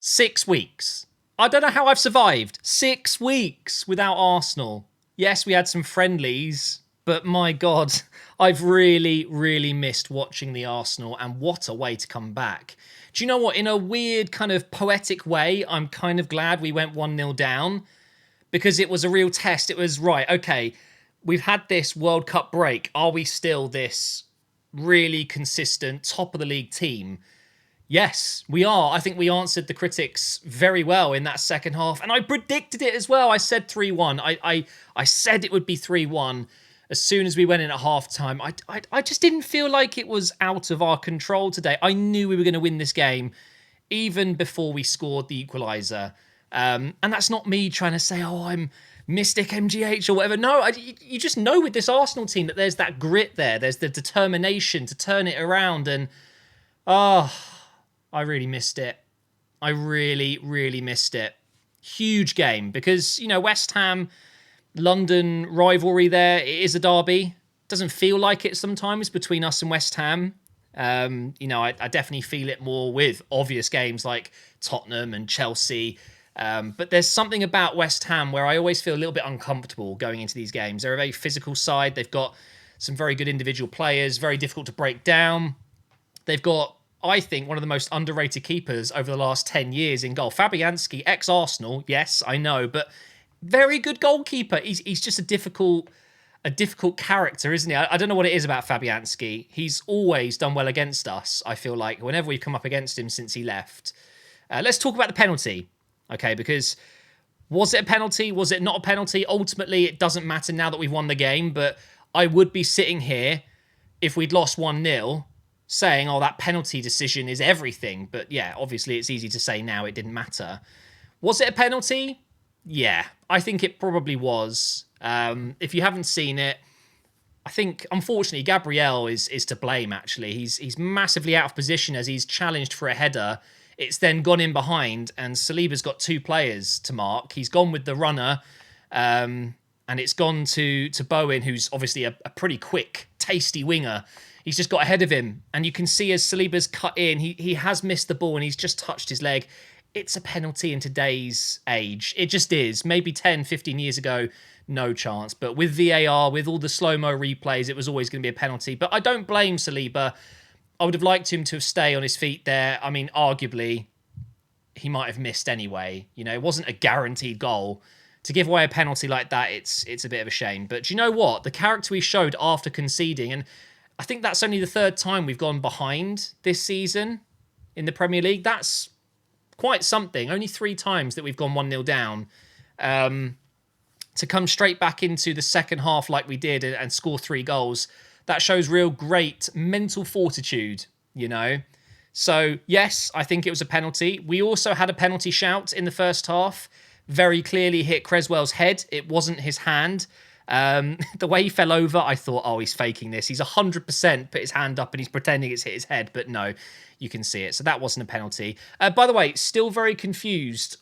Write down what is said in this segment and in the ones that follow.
6 weeks. I don't know how I've survived 6 weeks without Arsenal. Yes, we had some friendlies, but my God, I've really, really missed watching the Arsenal, and what a way to come back. Do you know what? In a weird kind of poetic way, I'm kind of glad we went 1-0 down because it was a real test. It was, right, okay, we've had this World Cup break. Are we still this really consistent, top of the league team? Yes, we are. I think we answered the critics very well in that second half, and I predicted it as well. I said 3-1. I said it would be 3-1 as soon as we went in at halftime. I just didn't feel like it was out of our control today. I knew we were going to win this game even before we scored the equaliser. And that's not me trying to say, oh, I'm Mystic MGH or whatever. No, you just know with this Arsenal team that there's that grit there. There's the determination to turn it around, and I really missed it. I really, really missed it. Huge game because, West Ham, London rivalry there. It is a derby. Doesn't feel like it sometimes between us and West Ham. I definitely feel it more with obvious games like Tottenham and Chelsea. But there's something about West Ham where I always feel a little bit uncomfortable going into these games. They're a very physical side. They've got some very good individual players, very difficult to break down. They've got, I think, one of the most underrated keepers over the last 10 years in goal. Fabianski, ex-Arsenal, yes, I know, but very good goalkeeper. He's just a difficult character, isn't he? I don't know what it is about Fabianski. He's always done well against us, I feel like, whenever we've come up against him since he left. Let's talk about the penalty, okay, because was it a penalty? Was it not a penalty? Ultimately, it doesn't matter now that we've won the game, but I would be sitting here if we'd lost 1-0 saying, oh, that penalty decision is everything. But yeah, obviously it's easy to say now it didn't matter. Was it a penalty? Yeah, I think it probably was. If you haven't seen it, I think, unfortunately, Gabriel is to blame, actually. He's massively out of position as he's challenged for a header. It's then gone in behind, and Saliba's got two players to mark. He's gone with the runner, and it's gone to Bowen, who's obviously a pretty quick, tasty winger. He's just got ahead of him, and you can see as Saliba's cut in, he has missed the ball, and he's just touched his leg. It's a penalty in today's age. It just is. Maybe 10, 15 years ago, no chance. But with VAR, with all the slow-mo replays, it was always going to be a penalty. But I don't blame Saliba. I would have liked him to have stayed on his feet there. I mean, arguably, he might have missed anyway. It wasn't a guaranteed goal. To give away a penalty like that, it's a bit of a shame. But do you know what? The character he showed after conceding, and I think that's only the third time we've gone behind this season in the Premier League. That's quite something. Only 3 times that we've gone 1-0 down. To come straight back into the second half like we did and score 3 goals, that shows real great mental fortitude, So, yes, I think it was a penalty. We also had a penalty shout in the first half. Very clearly hit Creswell's head. It wasn't his hand. The way he fell over, I thought, oh, he's faking this. He's 100% put his hand up and he's pretending it's hit his head. But no, you can see it. So that wasn't a penalty. By the way, still very confused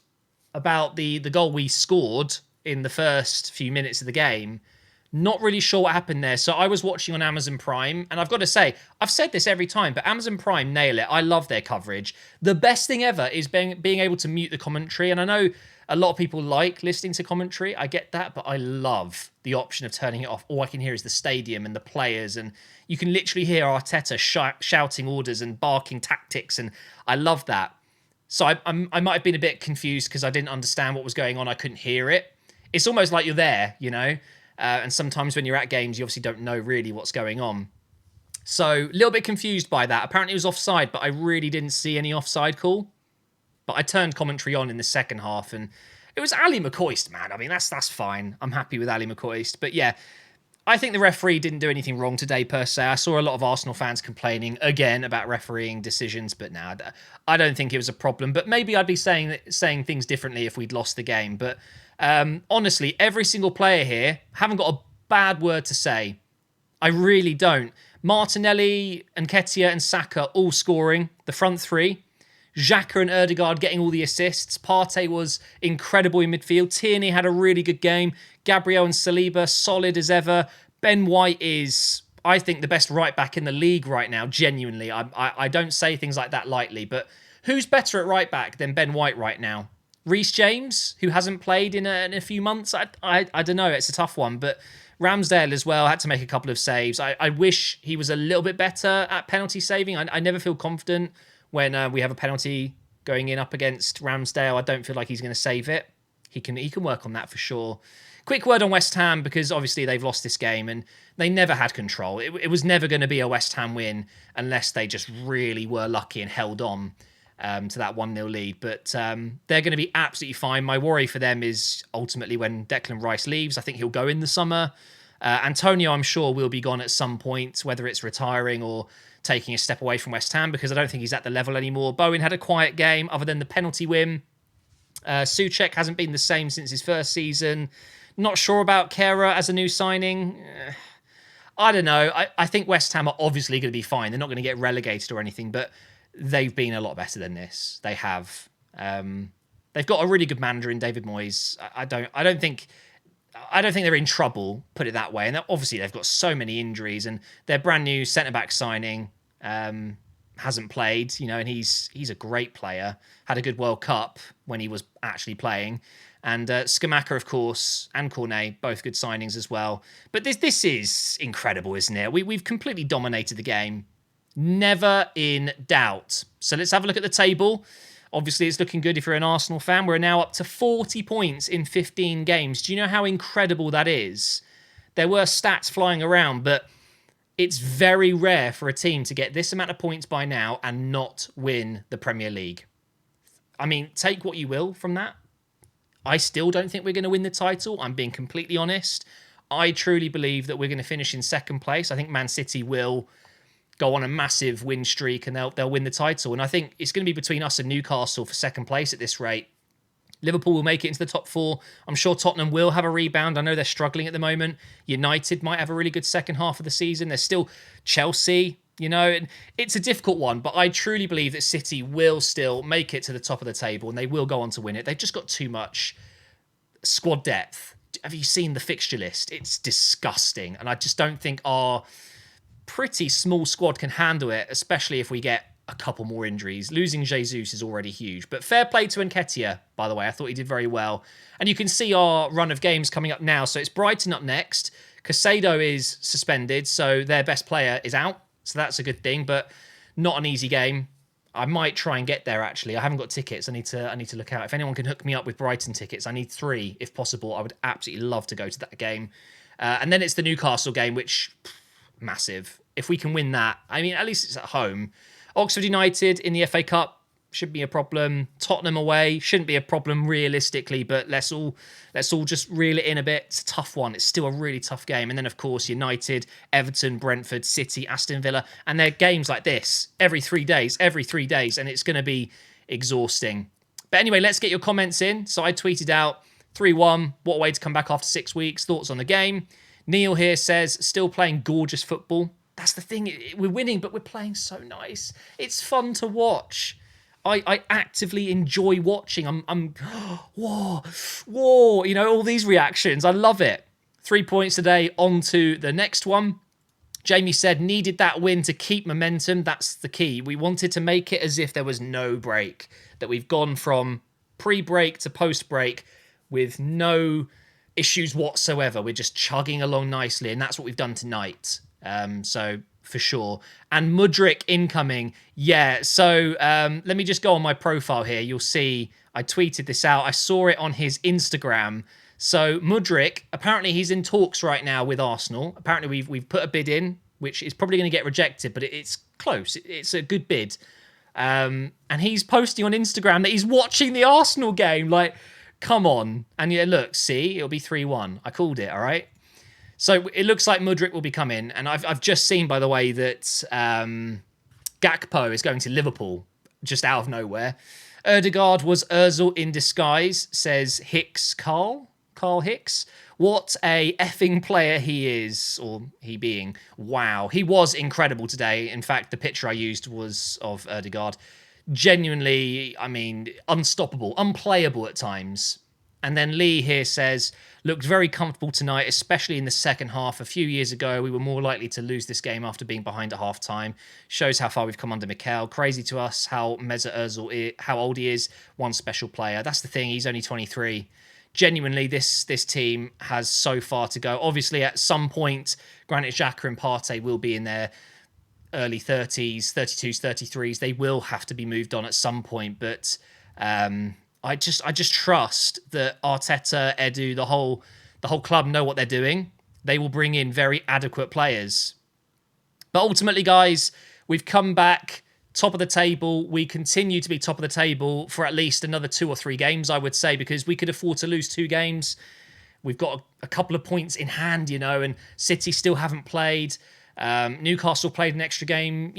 about the goal we scored in the first few minutes of the game. Not really sure what happened there. So I was watching on Amazon Prime, and I've got to say, I've said this every time, but Amazon Prime nail it. I love their coverage. The best thing ever is being able to mute the commentary, and I know a lot of people like listening to commentary. I get that, but I love the option of turning it off. All I can hear is the stadium and the players, and you can literally hear Arteta shouting orders and barking tactics, and I love that. So I might have been a bit confused because I didn't understand what was going on. I couldn't hear it. It's almost like you're there, and sometimes when you're at games, you obviously don't know really what's going on. So a little bit confused by that. Apparently it was offside, but I really didn't see any offside call. But I turned commentary on in the second half, and it was Ali McCoist, man. I mean, that's fine. I'm happy with Ali McCoist. But yeah, I think the referee didn't do anything wrong today, per se. I saw a lot of Arsenal fans complaining, again, about refereeing decisions. But now, I don't think it was a problem. But maybe I'd be saying things differently if we'd lost the game. But honestly, every single player here haven't got a bad word to say. I really don't. Martinelli and Nketiah and Saka all scoring, the front three. Xhaka and Ødegaard getting all the assists. Partey was incredible in midfield. Tierney had a really good game. Gabriel and Saliba, solid as ever. Ben White is, I think, the best right back in the league right now, genuinely. I don't say things like that lightly, but Who's better at right back than Ben White right now? Reece James, who hasn't played in a few months? I don't know. It's a tough one. But Ramsdale as well had to make a couple of saves. I wish he was a little bit better at penalty saving. I never feel confident when we have a penalty going in up against Ramsdale. I don't feel like he's going to save it. He can work on that for sure. Quick word on West Ham, because obviously they've lost this game and they never had control. It was never going to be a West Ham win unless they just really were lucky and held on to that 1-0 lead. But they're going to be absolutely fine. My worry for them is ultimately when Declan Rice leaves. I think he'll go in the summer. Antonio, I'm sure, will be gone at some point, whether it's retiring or taking a step away from West Ham, because I don't think he's at the level anymore. Bowen had a quiet game other than the penalty win. Souček hasn't been the same since his first season. Not sure about Kehrer as a new signing. I don't know. I think West Ham are obviously going to be fine. They're not going to get relegated or anything, but they've been a lot better than this. They have. They've got a really good manager in David Moyes. I don't think they're in trouble, put it that way. And obviously they've got so many injuries, and their brand new centre-back signing hasn't played, and he's a great player. Had a good World Cup when he was actually playing. And Scamacca, of course, and Cornet, both good signings as well. But this is incredible, isn't it? We've completely dominated the game. Never in doubt. So let's have a look at the table. Obviously, it's looking good if you're an Arsenal fan. We're now up to 40 points in 15 games. Do you know how incredible that is? There were stats flying around, but it's very rare for a team to get this amount of points by now and not win the Premier League. I mean, take what you will from that. I still don't think we're going to win the title. I'm being completely honest. I truly believe that we're going to finish in second place. I think Man City will go on a massive win streak and they'll win the title. And I think it's going to be between us and Newcastle for second place at this rate. Liverpool will make it into the top four. I'm sure Tottenham will have a rebound. I know they're struggling at the moment. United might have a really good second half of the season. There's still Chelsea, and it's a difficult one, but I truly believe that City will still make it to the top of the table and they will go on to win it. They've just got too much squad depth. Have you seen the fixture list? It's disgusting. And I just don't think our pretty small squad can handle it, especially if we get a couple more injuries. Losing Jesus is already huge. But fair play to Nketiah, by the way. I thought he did very well. And you can see our run of games coming up now. So it's Brighton up next. Caicedo is suspended, so their best player is out. So that's a good thing, but not an easy game. I might try and get there, actually. I haven't got tickets. I need to look out. If anyone can hook me up with Brighton tickets, I need 3, if possible. I would absolutely love to go to that game. And then it's the Newcastle game, which, massive. If we can win that, I mean, at least it's at home. Oxford United in the FA Cup shouldn't be a problem. Tottenham away shouldn't be a problem realistically, but let's all just reel it in a bit. It's a tough one. It's still a really tough game. And then, of course, United, Everton, Brentford, City, Aston Villa. And they're games like this every 3 days, and it's going to be exhausting. But anyway, let's get your comments in. So I tweeted out 3-1. What a way to come back after 6 weeks. Thoughts on the game. Neil here says, still playing gorgeous football. That's the thing. We're winning, but we're playing so nice. It's fun to watch. I actively enjoy watching. I'm whoa, all these reactions. I love it. 3 points today. On to the next one. Jamie said, needed that win to keep momentum. That's the key. We wanted to make it as if there was no break. That we've gone from pre-break to post-break with no issues whatsoever. We're just chugging along nicely, and that's what we've done tonight. So for sure. And Mudryk incoming. Yeah, so let me just go on my profile here. You'll see I tweeted this out. I saw it on his Instagram. So Mudryk, apparently he's in talks right now with Arsenal. Apparently we've put a bid in, which is probably going to get rejected, but it's close. It's a good bid. And he's posting on Instagram that he's watching the Arsenal game. Like, come on. And yeah, look, see, it'll be 3-1. I called it, all right? So it looks like Mudryk will be coming. And I've just seen, by the way, that Gakpo is going to Liverpool just out of nowhere. Ødegaard was Ozil in disguise, says Carl Hicks. What a effing player he is, or he being. Wow. He was incredible today. In fact, the picture I used was of Ødegaard. Genuinely, I mean, unstoppable, unplayable at times. And then Lee here says, looked very comfortable tonight, especially in the second half. A few years ago, we were more likely to lose this game after being behind at half-time. Shows how far we've come under Mikel. Crazy to us how Mesut Ozil, how old he is. One special player. That's the thing. He's only 23. Genuinely, this team has so far to go. Obviously, at some point, Granit Xhaka and Partey will be in their early 30s, 32s, 33s. They will have to be moved on at some point, but I just trust that Arteta, Edu, the whole club know what they're doing. They will bring in very adequate players. But ultimately, guys, we've come back top of the table. We continue to be top of the table for at least another 2 or 3 games, I would say, because we could afford to lose 2 games. We've got a couple of points in hand, and City still haven't played. Newcastle played an extra game.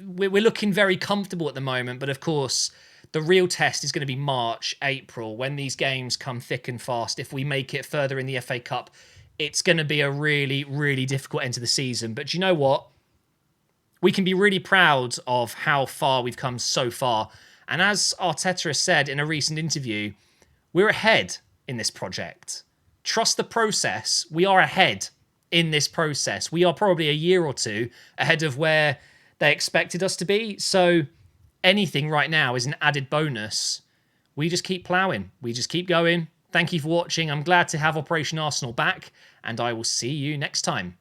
We're looking very comfortable at the moment, but of course, the real test is going to be March, April, when these games come thick and fast. If we make it further in the FA Cup, it's going to be a really, really difficult end to the season. But you know what? We can be really proud of how far we've come so far. And as Arteta has said in a recent interview, we're ahead in this project. Trust the process. We are ahead in this process. We are probably a year or 2 ahead of where they expected us to be. So anything right now is an added bonus. We just keep ploughing. We just keep going. Thank you for watching. I'm glad to have Operation Arsenal back, and I will see you next time.